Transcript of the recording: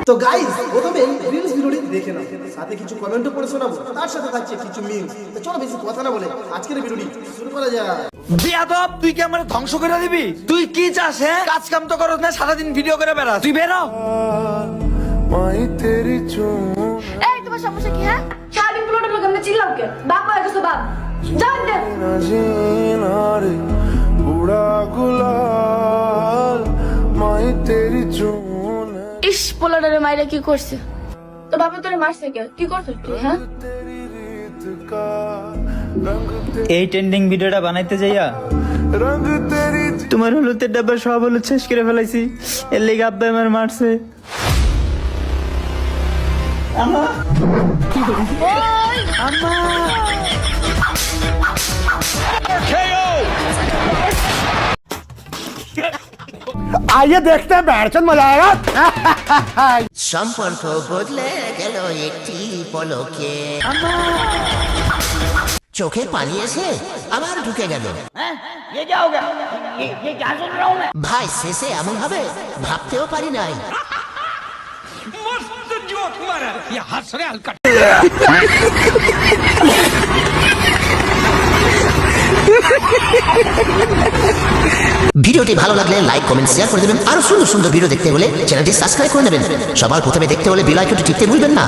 তো গাইস প্রথমে রিলস ভিডিওটি দেখে নাও, সাথে কিছু কমেন্টও পড়ে শোনাবো, তার সাথে থাকছে কিছু মিম। তো চলো বেশি কথা না বলে আজকের ভিডিওটি শুরু করা যাক। বিয়াদব, তুই কি আমার ধ্বংস করে দিবি? তুই কি চাস? হ্যাঁ, কাজ কাম তো করছ না, সারাদিন ভিডিও করে বেড়াস। তুই বেরো। এই তোমার সমস্যা কি? হ্যাঁ, সারাদিন প্লটের লোক আমরা চিল্লাও কে? বাপ হয়ে গেছো বাপ, যান দে। ইস, পোলাডারে মাইরা কি করছে? তো বাবা তোরে মারছে কে? কি করছিস তুই? হ্যাঁ, এই ট্রেন্ডিং ভিডিওটা বানাইতে যাইয়া তোমার হলুদের ডাব্বা সব হলুদ শেষ করে ফেলাইছি। এর লেগে আব্বা আমার মারছে। आइए देखते हैं बैठचंद मजा आएगा। সম্পর্ক বদলে গেল একটি পলকে, চোখে পানি এসে আবার ঢুকে গেল। ভাই শেষে এমন হবে ভাবতেও পারি নাই। ভিডিওটি ভালো লাগলে লাইক কমেন্ট শেয়ার করে দেবেন। আরো সুন্দর সুন্দর ভিডিও দেখতে হলে চ্যানেলটি সাবস্ক্রাইব করে নেবেন। সবার প্রথমে দেখতে হলে বেল আইকনটি টিপতে ভুলবেন না।